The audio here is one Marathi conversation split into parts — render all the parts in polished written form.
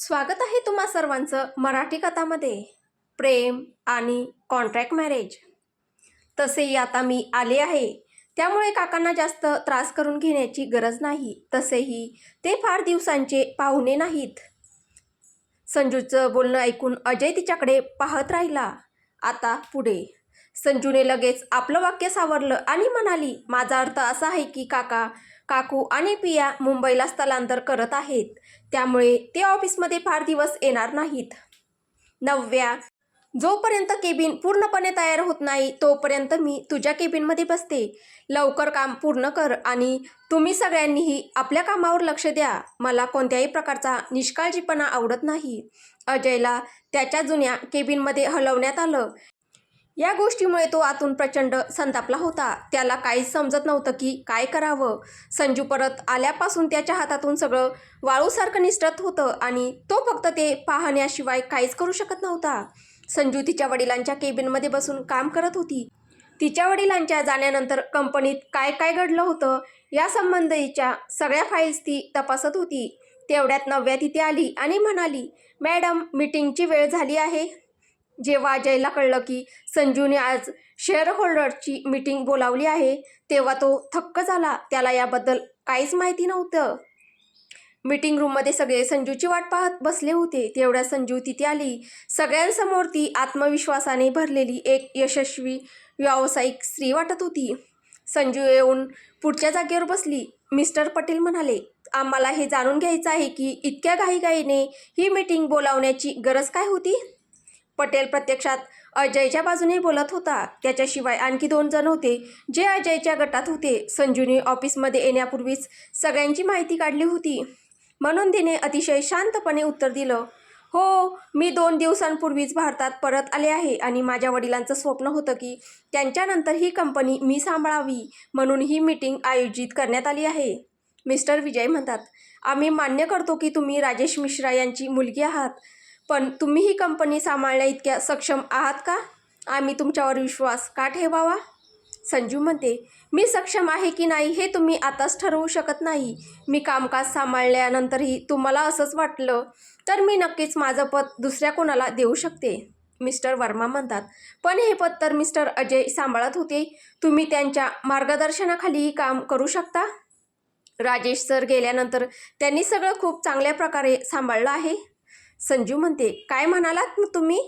स्वागत आहे तुम्हा सर्वांचं मराठी कथामध्ये. प्रेम आणि कॉन्ट्रॅक्ट मॅरेज. तसेही आता मी आले आहे, त्यामुळे काकांना जास्त त्रास करून घेण्याची गरज नाही. तसेही ते फार दिवसांचे पाहुणे नाहीत. संजूचं बोलणं ऐकून अजय तिच्याकडे पाहत राहिला. आता पुढे संजूने लगेच आपलं वाक्य सावरलं आणि म्हणाली, माझा अर्थ असा आहे की काका, काकू आणि पिया मुंबईला स्थलांतर करत आहेत, त्यामुळे ते ऑफिसमध्ये फार दिवस येणार नाहीत. 9व्या, जोपर्यंत केबिन पूर्णपणे तयार होत नाही तोपर्यंत मी तुझ्या केबिनमध्ये बसते. लवकर काम पूर्ण कर आणि तुम्ही सगळ्यांनीही आपल्या कामावर लक्ष द्या. मला कोणत्याही प्रकारचा निष्काळजीपणा आवडत नाही. अजयला त्याच्या जुन्या केबिनमध्ये हलवण्यात आलं. या गोष्टीमुळे तो आतून प्रचंड संतापला होता. त्याला काहीच समजत नव्हतं की काय करावं. संजू परत आल्यापासून त्याच्या हातातून सगळं वाळूसारखं निसटत होतं आणि तो फक्त ते पाहण्याशिवाय काहीच करू शकत नव्हता. संजू तिच्या वडिलांच्या केबिनमध्ये बसून काम करत होती. तिच्या वडिलांच्या जाण्यानंतर कंपनीत काय काय घडलं होतं या संबंधीच्या सगळ्या फाईल्स ती तपासत होती. तेवढ्यात 9व्या तिथे आली आणि म्हणाली, मॅडम, मीटिंगची वेळ झाली आहे. जेव्हा अजयला कळलं की संजूने आज शेअर होल्डरची मीटिंग बोलावली आहे, तेव्हा तो थक्क झाला. त्याला याबद्दल काहीच माहिती नव्हतं. मीटिंग रूममध्ये सगळे संजूची वाट पाहत बसले होते. तेवढ्या संजू तिथे आली. सगळ्यांसमोर ती आत्मविश्वासाने भरलेली एक यशस्वी व्यावसायिक स्त्री वाटत होती. संजू येऊन पुढच्या जागेवर बसली. मिस्टर पटेल म्हणाले, आम्हाला हे जाणून घ्यायचं आहे की इतक्या घाईघाईने ही मीटिंग बोलावण्याची गरज काय होती. पटेल प्रत्यक्षात अजयच्या बाजूने बोलत होता. त्याच्याशिवाय आणखी 2 जण होते जे अजयच्या गटात होते. संजूने ऑफिसमध्ये येण्यापूर्वीच सगळ्यांची माहिती काढली होती, म्हणून तिने अतिशय शांतपणे उत्तर दिलं, हो, मी 2 दिवसांपूर्वीच भारतात परत आले आहे आणि माझ्या वडिलांचं स्वप्न होतं की त्यांच्यानंतर ही कंपनी मी सांभाळावी, म्हणून ही मीटिंग आयोजित करण्यात आली आहे. मिस्टर विजय म्हणतात, आम्ही मान्य करतो की तुम्ही राजेश मिश्रा यांची मुलगी आहात, पण तुम्ही ही कंपनी सांभाळण्या इतक्या सक्षम आहात का? आम्ही तुमच्यावर विश्वास का ठेवावा? संजू म्हणते, मी सक्षम आहे की नाही हे तुम्ही आताच ठरवू शकत नाही. मी कामकाज सांभाळल्यानंतरही तुम्हाला असंच वाटलं तर मी नक्कीच माझं पद दुसऱ्या कोणाला देऊ शकते. मिस्टर वर्मा म्हणतात, पण हे पद तर मिस्टर अजय सांभाळत होते. तुम्ही त्यांच्या मार्गदर्शनाखालीही काम करू शकता. राजेश सर गेल्यानंतर त्यांनी सगळं खूप चांगल्या प्रकारे सांभाळलं आहे. संजू म्हणते, काय म्हणालात तुम्ही?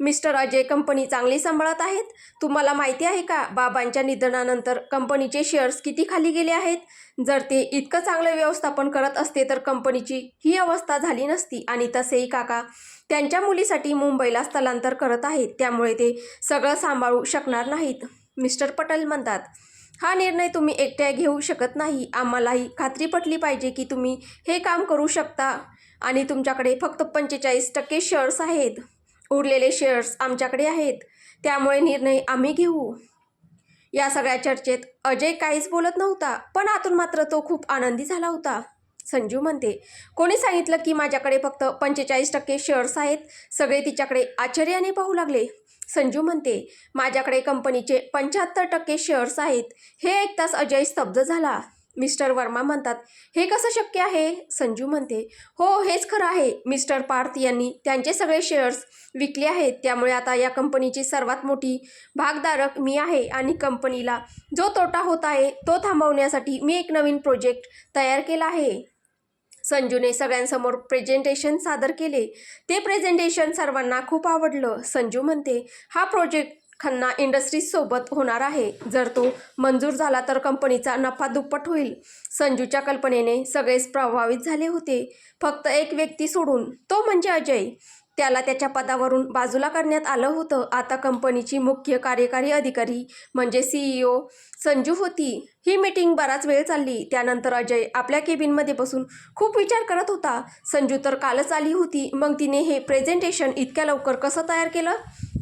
मिस्टर अजय कंपनी चांगली सांभाळत आहेत. तुम्हाला माहिती आहे का बाबांच्या निधनानंतर कंपनीचे शेअर्स किती खाली गेले आहेत. जर ते इतकं चांगलं व्यवस्थापन करत असते तर कंपनीची ही अवस्था झाली नसती. आणि तसेही काका त्यांच्या मुलीसाठी मुंबईला स्थलांतर करत आहेत, त्यामुळे ते सगळं सांभाळू शकणार नाहीत. मिस्टर पटेल म्हणतात, हा निर्णय तुम्ही एकट्या घेऊ शकत नाही. आम्हालाही खात्री पटली पाहिजे की तुम्ही हे काम करू शकता आणि तुमच्याकडे फक्त 45% शेअर्स आहेत. उरलेले शेअर्स आमच्याकडे आहेत, त्यामुळे निर्णय आम्ही घेऊ. या सगळ्या चर्चेत अजय काहीच बोलत नव्हता, पण आतून मात्र तो खूप आनंदी झाला होता. संजू म्हणते, कोणी सांगितलं की माझ्याकडे फक्त 45% शेअर्स आहेत. सगळे तिच्याकडे आश्चर्याने पाहू लागले. संजू म्हणते, माझ्याकडे कंपनीचे 75% शेअर्स आहेत. हे ऐकताच अजय स्तब्ध झाला. मिस्टर वर्मा म्हणतात, हे कसं शक्य आहे? संजू म्हणते, हो, हेच खरं आहे. मिस्टर पार्थ यांनी त्यांचे सगळे शेअर्स विकले आहेत, त्यामुळे आता या कंपनीची सर्वात मोठी भागधारक मी आहे आणि कंपनीला जो तोटा होत आहे तो थांबवण्यासाठी मी एक नवीन प्रोजेक्ट तयार केला आहे. संजूने सगळ्यांसमोर प्रेझेंटेशन सादर केले. ते प्रेझेंटेशन सर्वांना खूप आवडलं. संजू म्हणते, हा प्रोजेक्ट खन्ना इंडस्ट्रीजसोबत होणार आहे. जर तो मंजूर झाला तर कंपनीचा नफा दुप्पट होईल. संजूच्या कल्पनेने सगळेच प्रभावित झाले होते, फक्त एक व्यक्ती सोडून, तो म्हणजे अजय. त्याला त्याच्या पदावरून बाजूला करण्यात आलं होतं. आता कंपनीची मुख्य कार्यकारी अधिकारी म्हणजे CEO संजू होती. ही मीटिंग बराच वेळ चालली. त्यानंतर अजय आपल्या केबिनमध्ये बसून खूप विचार करत होता. संजू तर कालच आली होती, मग तिने हे प्रेझेंटेशन इतक्या लवकर कसं तयार केलं?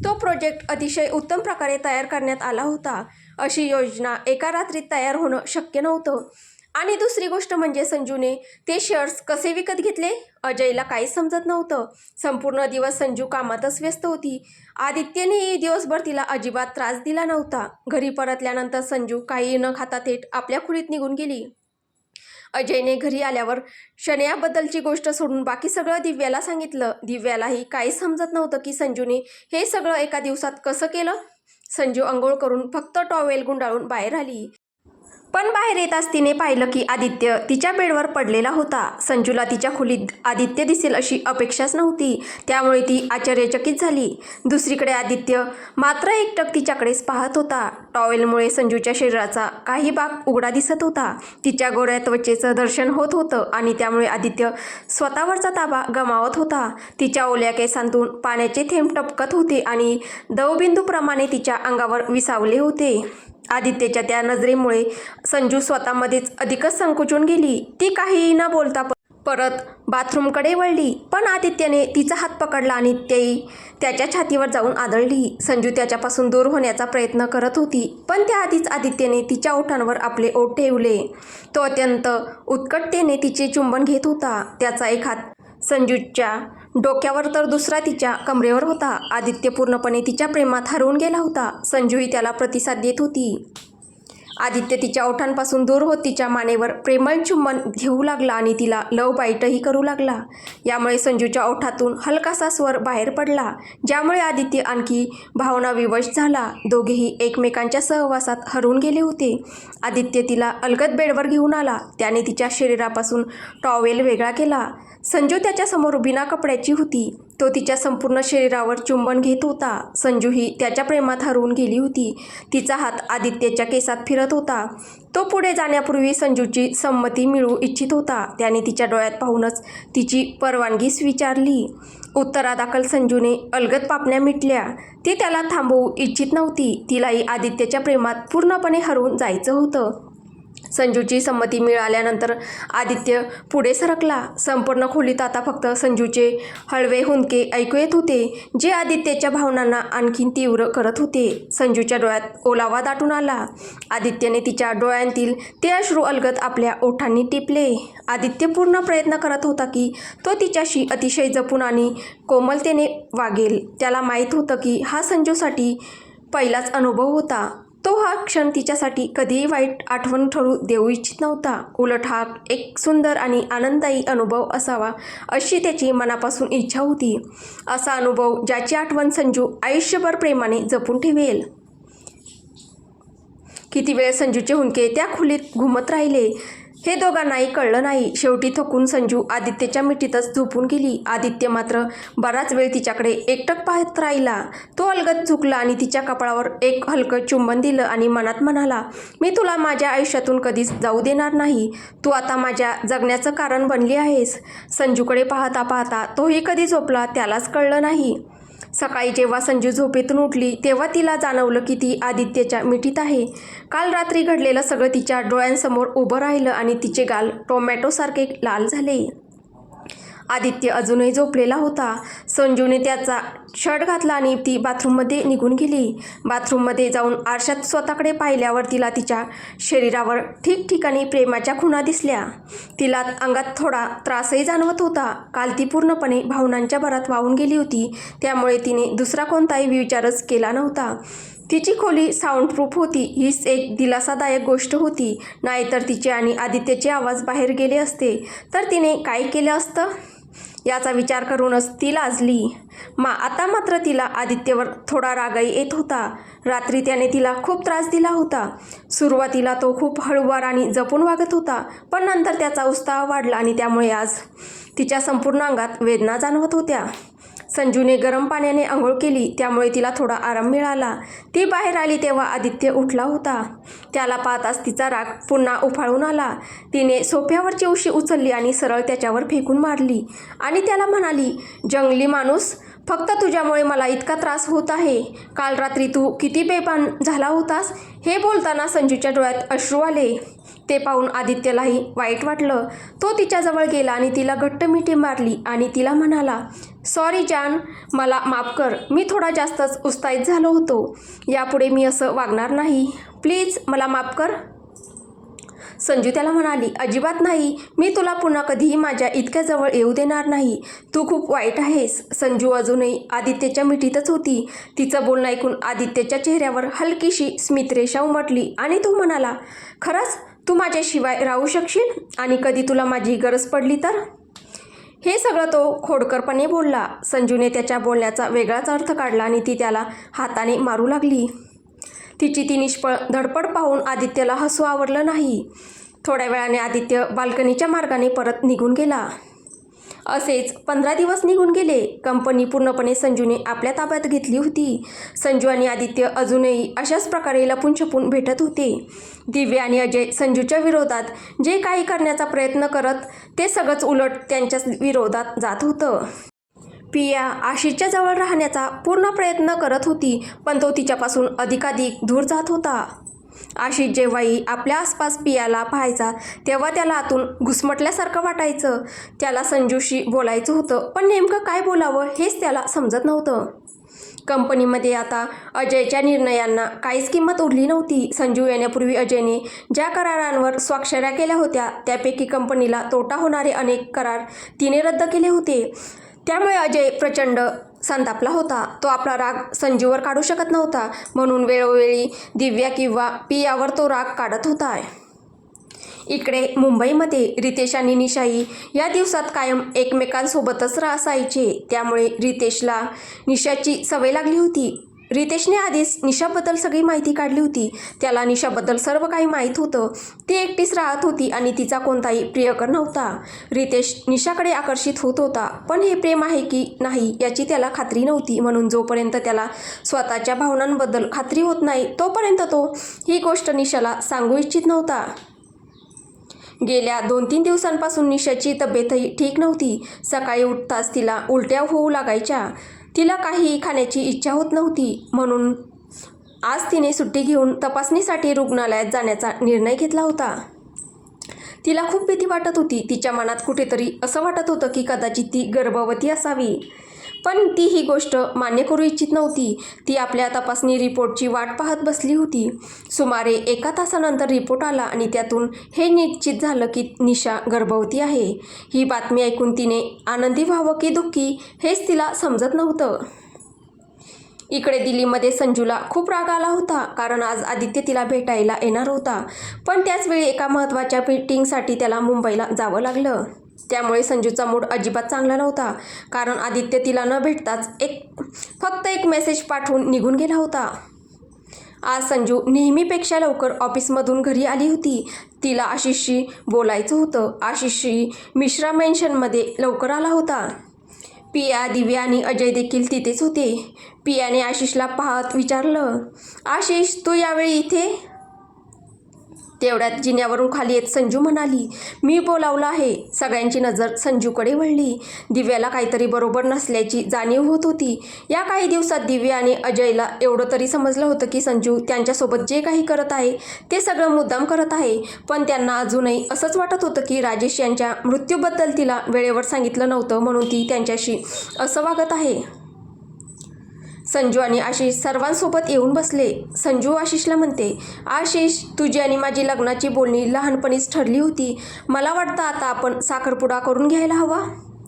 तो प्रोजेक्ट अतिशय उत्तम प्रकारे तयार करण्यात आला होता. अशी योजना एका रात्रीत तयार होणं शक्य नव्हतं. आणि दुसरी गोष्ट म्हणजे संजूने ते शेअर्स कसे विकत घेतले? अजयला काहीच समजत नव्हतं. संपूर्ण दिवस संजू कामातच व्यस्त होती. आदित्यनेही दिवसभर तिला अजिबात त्रास दिला नव्हता. घरी परतल्यानंतर संजू काही न खाता थेट आपल्या खोलीत निघून गेली. अजयने घरी आल्यावर शनयाबद्दलची गोष्ट सोडून बाकी सगळं दिव्याला सांगितलं. दिव्यालाही काहीच समजत नव्हतं की संजूने हे सगळं एका दिवसात कसं केलं. संजू अंघोळ करून फक्त टॉवेल गुंडाळून बाहेर आली. पण बाहेर येताच तिने पाहिलं की आदित्य तिच्या बेडवर पडलेला होता. संजूला तिच्या खोलीत आदित्य दिसेल अशी अपेक्षाच नव्हती, त्यामुळे ती आश्चर्यचकित झाली. दुसरीकडे आदित्य मात्र एकटक तिच्याकडेच पाहत होता. टॉवेलमुळे संजूच्या शरीराचा काही भाग उघडा दिसत होता. तिच्या गोऱ्या त्वचेचं दर्शन होत होतं आणि त्यामुळे आदित्य स्वतःवरचा ताबा गमावत होता. तिच्या ओल्या केसांतून पाण्याचे थेंब टपकत होते आणि दवबिंदूप्रमाणे तिच्या अंगावर विसावले होते. आदित्यच्या त्या नजरेमुळे संजू स्वतःमध्येच अधिकच संकोचून गेली. ती काहीही न बोलता परत बाथरूमकडे वळली. पण आदित्यने तिचा हात पकडला आणि ती त्याच्या छातीवर जाऊन आदळली. संजू त्याच्यापासून दूर होण्याचा प्रयत्न करत होती, पण त्याआधीच आदित्यने तिच्या ओठांवर आपले ओठ ठेवले. तो अत्यंत उत्कटतेने तिचे चुंबन घेत होता. त्याचा एक हात संजूच्या डोक्यावर तर दुसरा तिच्या कमरेवर होता. आदित्य पूर्णपणे तिच्या प्रेमात हरवून गेला होता. संजूही त्याला प्रतिसाद देत होती. आदित्य तिच्या ओठांपासून दूर होत तिच्या मानेवर प्रेमळ चुंबन घेऊ लागला आणि तिला लव बाईटही करू लागला. यामुळे संजूच्या ओठातून हलकासा स्वर बाहेर पडला, ज्यामुळे आदित्य आणखी भावनाविवश झाला. दोघेही एकमेकांच्या सहवासात हरवून गेले होते. आदित्य तिला अलगद बेडवर घेऊन आला. त्याने तिच्या शरीरापासून टॉवेल वेगळा केला. संजू त्याच्यासमोर बिना कपड्याची होती. तो तिच्या संपूर्ण शरीरावर चुंबन घेत होता. संजूही त्याच्या प्रेमात हरवून गेली होती. तिचा हात आदित्यच्या केसात फिरत होता. तो पुढे जाण्यापूर्वी संजूची संमती मिळवू इच्छित होता. त्याने तिच्या डोळ्यात पाहूनच तिची परवानगी स्वीकारली. उत्तरादाखल संजूने अलगद पापण्या मिटल्या. ती त्याला थांबवू इच्छित नव्हती. तिलाही आदित्यच्या प्रेमात पूर्णपणे हरवून जायचं होतं. संजूची संमती मिळाल्यानंतर आदित्य पुढे सरकला. संपूर्ण खोलीत आता फक्त संजूचे हळवे हुंदके ऐकू येत होते, जे आदित्यच्या भावनांना आणखीन तीव्र करत होते. संजूच्या डोळ्यात ओलावा दाटून आला. आदित्यने तिच्या डोळ्यांतील ते अश्रू अलगद आपल्या ओठांनी टिपले. आदित्य पूर्ण प्रयत्न करत होता की तो तिच्याशी अतिशय जपून आणि कोमलतेने वागेल. त्याला माहीत होतं की हा संजूसाठी पहिलाच अनुभव होता. तो हा क्षण तिच्यासाठी कधीही वाईट आठवण ठरू देऊ इच्छित नव्हता. उलट हा एक सुंदर आणि आनंददायी अनुभव असावा अशी त्याची मनापासून इच्छा होती. असा अनुभव ज्याची आठवण संजू आयुष्यभर प्रेमाने जपून ठेवेल. किती वेळ संजूचे हुंदके त्या खोलीत घुमत राहिले हे दोघांनाही कळलं नाही. शेवटी थकून संजू आदित्यच्या मिठीतच झोपून गेली. आदित्य मात्र बराच वेळ तिच्याकडे एकटक पाहत राहिला. तो अलगद झुकला आणि तिच्या कपाळावर एक हलकं चुंबन दिलं आणि मनात म्हणाला, मी तुला माझ्या आयुष्यातून कधीच जाऊ देणार नाही. तू आता माझ्या जगण्याचं कारण बनली आहेस. संजूकडे पाहता पाहता तोही कधी झोपला त्यालाच कळलं नाही. सकाळी जेव्हा संजू झोपेतून उठली तेव्हा तिला जाणवलं की ती आदित्यच्या मिठीत आहे. काल रात्री घडलेलं सगळं तिच्या डोळ्यांसमोर उभं राहिलं आणि तिचे गाल टोमॅटोसारखे लाल झाले. आदित्य अजूनही झोपलेला होता. संजूने त्याचा शर्ट घातला आणि ती बाथरूममध्ये निघून गेली. बाथरूममध्ये जाऊन आरशात स्वतःकडे पाहिल्यावर तिला तिच्या शरीरावर ठिकठिकाणी प्रेमाच्या खुणा दिसल्या. तिला अंगात थोडा त्रासही जाणवत होता. काल ती पूर्णपणे भावनांच्या भरात वाहून गेली होती, त्यामुळे तिने दुसरा कोणताही विचारच केला नव्हता. तिची खोली साऊंडप्रूफ होती. हीच एक दिलासादायक गोष्ट होती. नाहीतर तिचे आणि आदित्यचे आवाज बाहेर गेले असते तर तिने काय केलं असतं याचा विचार करूनच ती लाजली. आता मात्र तिला आदित्यवर थोडा रागही येत होता. रात्री त्याने तिला खूप त्रास दिला होता. सुरुवातीला तो खूप हळूवार आणि जपून वागत होता, पण नंतर त्याचा उत्साह वाढला आणि त्यामुळे आज तिच्या संपूर्ण अंगात वेदना जाणवत होत्या. संजूने गरम पाण्याने आंघोळ केली, त्यामुळे तिला थोडा आराम मिळाला. ती बाहेर आली तेव्हा आदित्य उठला होता. त्याला पाहताच तिचा राग पुन्हा उफाळून आला. तिने सोफ्यावरची उशी उचलली आणि सरळ त्याच्यावर फेकून मारली आणि त्याला म्हणाली, जंगली माणूस, फक्त तुझ्यामुळे मला इतका त्रास होत आहे. काल रात्री तू किती बेभान झाला होतास. हे बोलताना संजूच्या डोळ्यात अश्रू आले. ते पाहून आदित्यलाही वाईट वाटलं. तो तिच्याजवळ गेला आणि तिला घट्ट मिठी मारली आणि तिला म्हणाला, सॉरी जान, मला माफ कर. मी थोडा जास्तच उत्साहित झालो होतो. यापुढे मी असं वागणार नाही. प्लीज मला माफ कर. संजू त्याला म्हणाली, अजिबात नाही. मी तुला पुन्हा कधीही माझ्या इतक्या जवळ येऊ देणार नाही. तू खूप वाईट आहेस. संजू अजूनही आदित्यच्या मिठीतच होती. तिचं बोलणं ऐकून आदित्यच्या चेहऱ्यावर हलकीशी स्मितरेषा उमटली आणि तो म्हणाला, खरंच तू माझ्याशिवाय राहू शकशील आणि कधी तुला माझी गरज पडली तर? हे सगळं तो खोडकरपणे बोलला. संजूने त्याच्या बोलण्याचा वेगळाच अर्थ काढला आणि ती त्याला हाताने मारू लागली. तिची ती निष्फळ धडपड पाहून आदित्यला हसू आवरलं नाही. थोड्या वेळाने आदित्य बाल्कनीच्या मार्गाने परत निघून गेला. असेच 15 दिवस निघून गेले. कंपनी पूर्णपणे संजूने आपल्या ताब्यात घेतली होती. संजू आणि आदित्य अजूनही अशाच प्रकारे लपून छपून भेटत होते. दिव्या आणि अजय संजूच्या विरोधात जे काही करण्याचा प्रयत्न करत ते सगळंच उलट त्यांच्याच विरोधात जात होतं. पिया आशिषच्या जवळ राहण्याचा पूर्ण प्रयत्न करत होती, पण तो तिच्यापासून अधिकाधिक दूर जात होता. आशिष जेव्हाही आपल्या आसपास पियाला पाहायचा तेव्हा त्याला आतून घुसमटल्यासारखं वाटायचं. त्याला संजूशी बोलायचं होतं, पण नेमकं काय बोलावं हेच त्याला समजत नव्हतं. कंपनीमध्ये आता अजयच्या निर्णयांना काहीच किंमत उरली नव्हती. संजू येण्यापूर्वी अजयने ज्या करारांवर स्वाक्षऱ्या केल्या होत्या त्यापैकी कंपनीला तोटा होणारे अनेक करार तिने रद्द केले होते. त्यामुळे अजय प्रचंड संतापला होता. तो आपला राग संजूवर काढू शकत नव्हता, म्हणून वेळोवेळी दिव्या किंवा पियावर तो राग काढत होता. इकडे मुंबईमध्ये रितेश आणि निशाही या दिवसात कायम एकमेकांसोबतच असायचे. त्यामुळे रितेशला निशाची सवय लागली होती. रितेशने आधीच निशाबद्दल सगळी माहिती काढली होती. त्याला निशाबद्दल सर्व काही माहीत होतं. ती एकटीच राहत होती आणि तिचा कोणताही प्रियकर नव्हता. रितेश निशाकडे आकर्षित होत होता, पण हे प्रेम आहे की नाही याची त्याला खात्री नव्हती. म्हणून जोपर्यंत त्याला स्वतःच्या भावनांबद्दल खात्री होत नाही तोपर्यंत तो ही गोष्ट निशाला सांगू इच्छित नव्हता. गेल्या 2-3 दिवसांपासून निशाची तब्येतही ठीक नव्हती. सकाळी उठताच तिला उलट्या होऊ लागायच्या. तिला काहीही खाण्याची इच्छा होत नव्हती. म्हणून आज तिने सुट्टी घेऊन तपासणीसाठी रुग्णालयात जाण्याचा निर्णय घेतला होता. तिला खूप भीती वाटत होती. तिच्या मनात कुठेतरी असं वाटत होतं की कदाचित ती गर्भवती असावी, पण ती ही गोष्ट मान्य करू इच्छित नव्हती. ती आपल्या तपासणी रिपोर्टची वाट पाहत बसली होती. सुमारे 1 तासानंतर रिपोर्ट आला आणि त्यातून हे निश्चित झालं की निशा गर्भवती आहे. ही बातमी ऐकून तिने आनंदी व्हावं की दुःखी हेच तिला समजत नव्हतं. इकडे दिल्लीमध्ये संजूला खूप राग आला होता, कारण आज आदित्य तिला भेटायला येणार होता, पण त्याचवेळी एका महत्त्वाच्या मीटिंगसाठी त्याला मुंबईला जावं लागलं. त्यामुळे संजूचा मूड अजिबात चांगला नव्हता, कारण आदित्य तिला न भेटताच फक्त एक मेसेज पाठवून निघून गेला होता. आज संजू नेहमीपेक्षा लवकर ऑफिसमधून घरी आली होती. तिला आशिषशी बोलायचं होतं. आशिषही मिश्रा मेन्शनमध्ये लवकर आला होता. पिया, दिव्या आणि अजय देखील तिथेच होते. पियाने आशिषला पाहत विचारलं, आशिष तू यावेळी इथे? तेवढ्यात जिन्यावरून खाली येत संजू म्हणाली, मी बोलावलं आहे. सगळ्यांची नजर संजूकडे वळली. दिव्याला काहीतरी बरोबर नसल्याची जाणीव होत होती. या काही दिवसात दिव्या आणि अजयला एवढं तरी समजलं होतं की संजू त्यांच्यासोबत जे काही करत आहे ते सगळं मुद्दाम करत आहे, पण त्यांना अजूनही असंच वाटत होतं की राजेश यांच्या मृत्यूबद्दल तिला वेळेवर सांगितलं नव्हतं, म्हणून ती त्यांच्याशी असं वागत आहे. संजू आणि आशिष सर्वांसोबत येऊन बसले. संजू आशिषला म्हणते, आशिष तुझी आणि माझी लग्नाची बोलणी लहानपणीच ठरली होती. मला वाटतं आता आपण साखरपुडा करून घ्यायला हवा.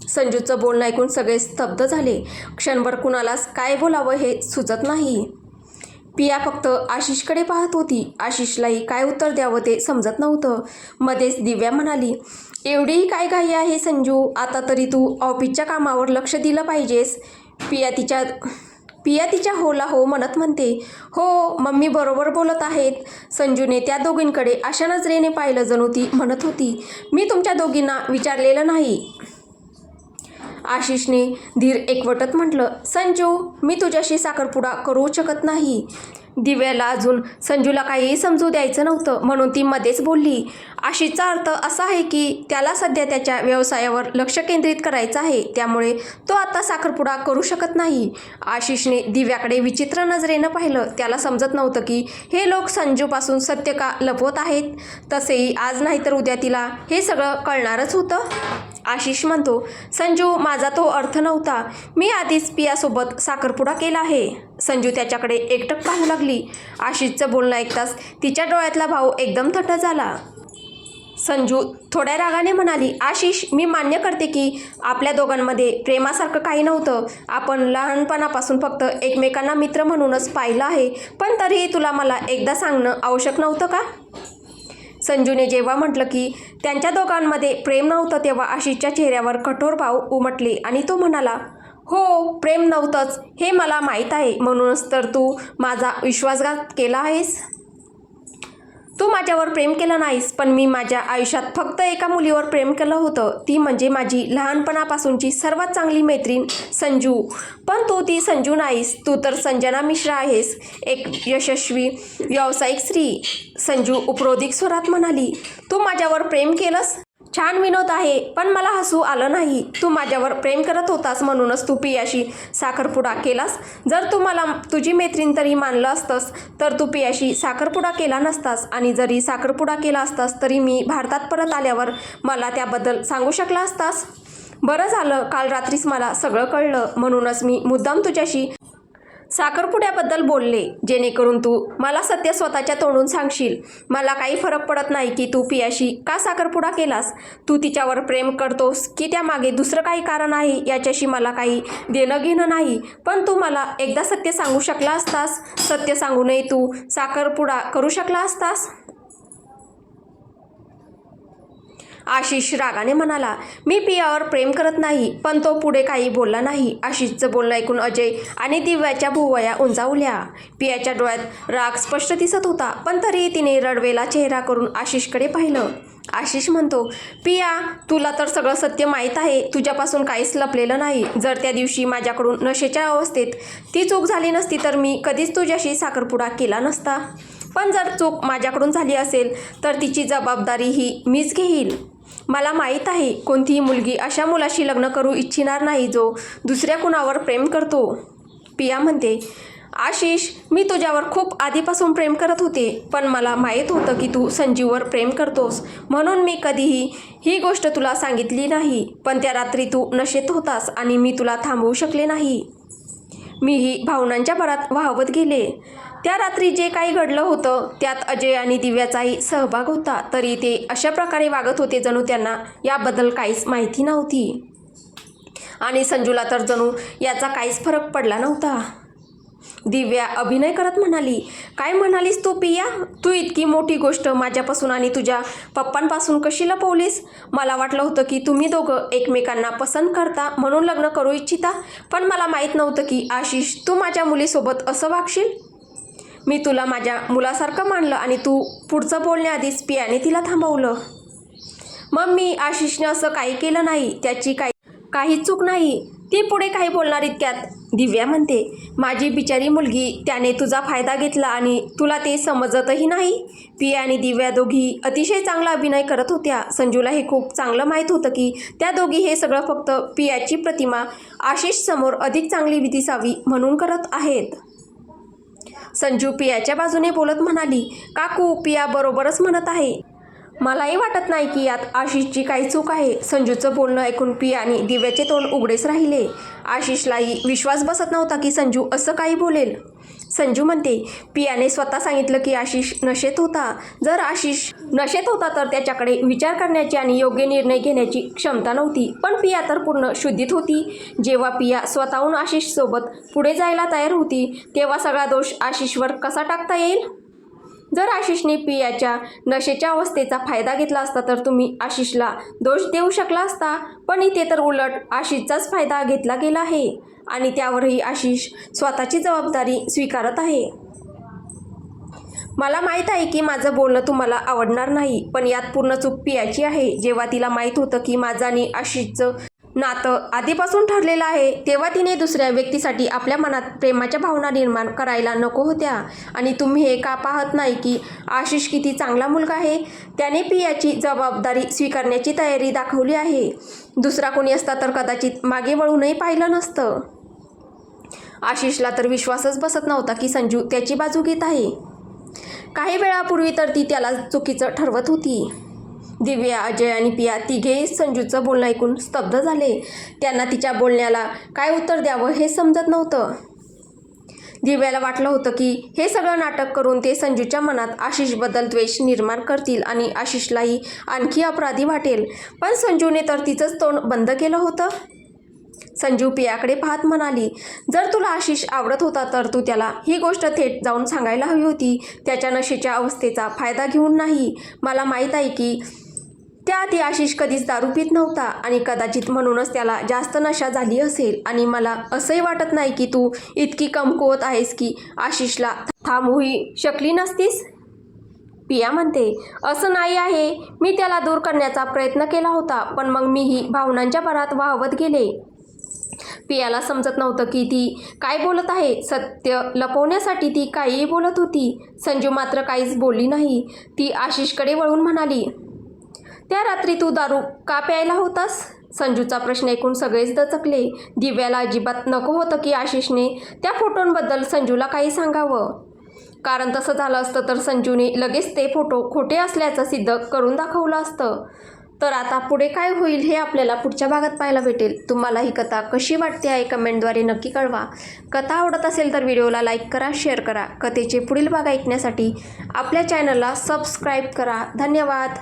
संजूचं बोलणं ऐकून सगळे स्तब्ध झाले. क्षणभर कुणालाच काय बोलावं हे सुचत नाही. पिया फक्त आशिषकडे पाहत होती. आशिषलाही काय उत्तर द्यावं ते समजत नव्हतं. मध्येच दिव्या म्हणाली, एवढीही काय घाई आहे संजू? आता तरी तू ऑफिसच्या कामावर लक्ष दिलं पाहिजेस. पिया तिच्या होला हो म्हणत म्हणते, हो मम्मी बरोबर बोलत आहेत. संजूने त्या दोघींकडे अशा नजरेने पाहिलं जणू ती म्हणत होती, मी तुमच्या दोघींना विचारलेलं नाही. आशिषने धीर एकवटत म्हटलं, संजू मी तुझ्याशी साखरपुडा करू शकत नाही. दिव्याला अजून संजूला काहीही समजू द्यायचं नव्हतं, म्हणून ती मध्येच बोलली, आशिषचा अर्थ असा आहे की त्याला सध्या त्याच्या व्यवसायावर लक्ष केंद्रित करायचं आहे, त्यामुळे तो आता साखरपुडा करू शकत नाही. आशिषने दिव्याकडे विचित्र नजरेनं पाहिलं. त्याला समजत नव्हतं की हे लोक संजूपासून सत्य का लपवत आहेत. तसेही आज नाही तर उद्या तिला हे सगळं कळणारच होतं. आशिष म्हणतो, संजू माझा तो अर्थ नव्हता. मी आधीच पियासोबत साखरपुडा केला आहे. संजू त्याच्याकडे एकटक पाहू लागली. आशिषचं बोलणं ऐकताच तिच्या डोळ्यातला भाव एकदम थट्ट झाला. संजू थोड्या रागाने म्हणाली, आशिष मी मान्य करते की आपल्या दोघांमध्ये प्रेमासारखं काही नव्हतं. आपण लहानपणापासून फक्त एकमेकांना मित्र म्हणूनच पाहिलं आहे, पण तरीही तुला मला एकदा सांगणं आवश्यक नव्हतं का? संजूने जेव्हा म्हटलं की त्यांच्या दोघांमध्ये प्रेम नव्हतं तेव्हा आशिषच्या चेहऱ्यावर कठोर भाव उमटले आणि तो म्हणाला, हो, प्रेम नव्हतंच हे मला माहीत आहे, म्हणूनच तर तू माझा विश्वासघात केला आहेस. तू माझ्यावर प्रेम केलं नाहीस, पण मी माझ्या आयुष्यात फक्त एका मुलीवर प्रेम केलं होतं, ती म्हणजे माझी लहानपणापासूनची सर्वात चांगली मैत्रीण संजू. पण तू ती संजू नाहीस, तू तर संजना मिश्रा आहेस, एक यशस्वी व्यावसायिक स्त्री. संजू उपरोधिक स्वरात म्हणाली, तू माझ्यावर प्रेम केलंस? छान विनोद आहे, पण मला हसू आलं नाही. तू माझ्यावर प्रेम करत होतास म्हणूनच तू पियाशी साखरपुडा केलास. जर तू मला तुझी मैत्रीण तरी मानलं असतंस तर तू पियाशी साखरपुडा केला नसतास, आणि जरी साखरपुडा केला असतास तरी मी भारतात परत आल्यावर मला त्याबद्दल सांगू शकला असतास. बरं झालं काल रात्रीच मला सगळं कळलं, म्हणूनच मी मुद्दाम तुझ्याशी साखरपुड्याबद्दल बोलले, जेणेकरून तू मला सत्य स्वतःच्या तोंडून सांगशील. मला काही फरक पडत नाही की तू पियाशी का साखरपुडा केलास. तू तिच्यावर प्रेम करतोस की त्यामागे दुसरं काही कारण आहे याच्याशी मला काही देणं घेणं नाही, पण तू मला एकदा सत्य सांगू शकला असतास. सत्य सांगूनही तू साखरपुडा करू शकला असतास. आशिष रागाने म्हणाला, मी पियावर प्रेम करत नाही, पण तो पुढे काही बोलला नाही. आशिषचं बोलणं ऐकून अजय आणि दिव्याच्या भुवया उंचावल्या. पियाच्या डोळ्यात राग स्पष्ट दिसत होता, पण तरीही तिने रडवेला चेहरा करून आशिषकडे पाहिलं. आशिष म्हणतो, पिया, तुला तर सगळं सत्य माहीत आहे, तुझ्यापासून काहीच लपलेलं नाही. जर त्या दिवशी माझ्याकडून नशेच्या अवस्थेत ती चूक झाली नसती तर मी कधीच तुझ्याशी साखरपुडा केला नसता. पण जर चूक माझ्याकडून झाली असेल तर तिची जबाबदारी ही मीच घेईल. मला माहीत आहे कोणतीही मुलगी अशा मुलाशी लग्न करू इच्छिणार नाही जो दुसऱ्या कुणावर प्रेम करतो. पिया म्हणते, आशिष, मी तुझ्यावर खूप आधीपासून प्रेम करत होते, पण मला माहीत होतं की तू संजीववर प्रेम करतोस, म्हणून मी कधीही ही गोष्ट तुला सांगितली नाही. पण त्या रात्री तू नशेत होतास आणि मी तुला थांबवू शकले नाही. मीही भावनांच्या भरात वाहवत गेले. त्या रात्री जे काही घडलं होतं त्यात अजय आणि दिव्याचाही सहभाग होता, तरी ते अशा प्रकारे वागत होते जणू त्यांना याबद्दल काहीच माहिती नव्हती. आणि संजूला तर जणू याचा काहीच फरक पडला नव्हता. दिव्या अभिनय करत म्हणाली, काय म्हणालीस तू पिया? तू इतकी मोठी गोष्ट माझ्यापासून आणि तुझ्या पप्पांपासून कशी लपवलीस? मला वाटलं होतं की तुम्ही दोघं एकमेकांना पसंत करता म्हणून लग्न करू इच्छिता, पण मला माहीत नव्हतं की आशिष तू माझ्या मुलीसोबत असं वागशील. मी तुला माझ्या मुलासारखं मानलं आणि तू पुढचं बोलण्याआधीच पियाने तिला थांबवलं. मम्मी, आशिषने असं काही केलं नाही, त्याची काहीच चूक नाही. ती पुढे काही बोलणार इतक्यात दिव्या म्हणते, माझी बिचारी मुलगी, त्याने तुझा फायदा घेतला आणि तुला ते समजतही नाही. पिया आणि दिव्या दोघी अतिशय चांगला अभिनय करत होत्या. संजूला हे खूप चांगलं माहीत होतं की त्या दोघी हे सगळं फक्त पियाची प्रतिमा आशिष समोर अधिक चांगली दिसावी म्हणून करत आहेत. संजू पियाच्या बाजूने बोलत म्हणाली, काकू, पिया बरोबरच म्हणत आहे. मलाही वाटत नाही की यात आशिषची काही चूक आहे. संजूचं बोलणं ऐकून पिया आणि दिव्याचे तोंड उघडेच राहिले. आशिषलाही विश्वास बसत नव्हता की संजू असं काही बोलेल. संजू म्हणते, पियाने स्वतः सांगितलं की आशिष नशेत होता. जर आशिष नशेत होता तर त्याच्याकडे विचार करण्याची आणि योग्य निर्णय घेण्याची क्षमता नव्हती, पण पिया तर पूर्ण शुद्धीत होती. जेव्हा पिया स्वतःहून आशिषसोबत पुढे जायला तयार होती तेव्हा सगळा दोष आशिषवर कसा टाकता येईल? जर आशिषने पियाच्या नशेच्या अवस्थेचा फायदा घेतला असता तर तुम्ही आशिषला दोष देऊ शकला असता, पण इथे तर उलट आशिषचाच फायदा घेतला गेला आहे आणि त्यावरही आशिष स्वतःची जबाबदारी स्वीकारत आहे. मला माहीत आहे की माझं बोलणं तुम्हाला आवडणार नाही, पण यात पूर्ण चूक पियाची आहे. जेव्हा तिला माहीत होतं की माझं आणि आशिषचं नातं आधीपासून ठरलेलं आहे तेव्हा तिने दुसऱ्या व्यक्तीसाठी आपल्या मनात प्रेमाच्या भावना निर्माण करायला नको होत्या. आणि तुम्ही हे का पाहत नाही की आशिष किती चांगला मुलगा आहे? त्याने पियाची जबाबदारी स्वीकारण्याची तयारी दाखवली आहे. दुसरा कोणी असता तर कदाचित मागे वळूनही पाहिलं नसतं. आशिषला तर विश्वासच बसत नव्हता की संजू त्याची बाजू घेत आहे. काही वेळापूर्वी तर ती त्याला चुकीचं ठरवत होती. दिव्या, अजय आणि पिया तिघेही संजूचं बोलणं ऐकून स्तब्ध झाले. त्यांना तिच्या बोलण्याला काय उत्तर द्यावं हे समजत नव्हतं. दिव्याला वाटलं होतं की हे सगळं नाटक करून ते संजूच्या मनात आशिषबद्दल द्वेष निर्माण करतील आणि आशिषलाही आणखी अपराधी वाटेल, पण संजूने तर तिचंच तोंड बंद केलं होतं. संजू पियाकडे पाहत म्हणाली, जर तुला आशिष आवडत होता तर तू त्याला ही गोष्ट थेट जाऊन सांगायला हवी होती. त्याच्या नशेच्या अवस्थेचा फायदा घेऊन नाही. मला माहीत आहे की त्याआधी आशिष कधीच दारू पित नव्हता आणि कदाचित म्हणूनच त्याला जास्त नशा झाली असेल. आणि मला असंही वाटत नाही की तू इतकी कमकुवत आहेस की आशिषला थांबवूही शकली नसतीस. पिया म्हणते, असं नाही आहे. मी त्याला दूर करण्याचा प्रयत्न केला होता, पण मग मीही भावनांच्या भरात वाहवत गेले. पियाला समजत नव्हतं की ती काय बोलत आहे. सत्य लपवण्यासाठी ती काहीही बोलत होती. संजू मात्र काहीच बोलली नाही. ती आशिषकडे वळून म्हणाली, त्या रात्री तू दारू का प्यायला होतास? संजूचा प्रश्न ऐकून सगळेच दचकले. दिव्याला अजिबात नको होतं की आशिषने त्या फोटोंबद्दल संजूला काही सांगावं. कारण तसं झालं असतं तर संजूने लगेच ते फोटो खोटे असल्याचं सिद्ध करून दाखवलं असतं. तर आता पुढे काय होईल हे आपल्याला पुढच्या भागात पाहायला भेटेल. तुम्हाला ही कथा कशी वाटते आहे कमेंटद्वारे नक्की कळवा. कथा आवडत असेल तर व्हिडिओला लाईक करा, शेअर करा. कथेचे पुढील भाग ऐकण्यासाठी आपल्या चॅनलला सबस्क्राईब करा. धन्यवाद.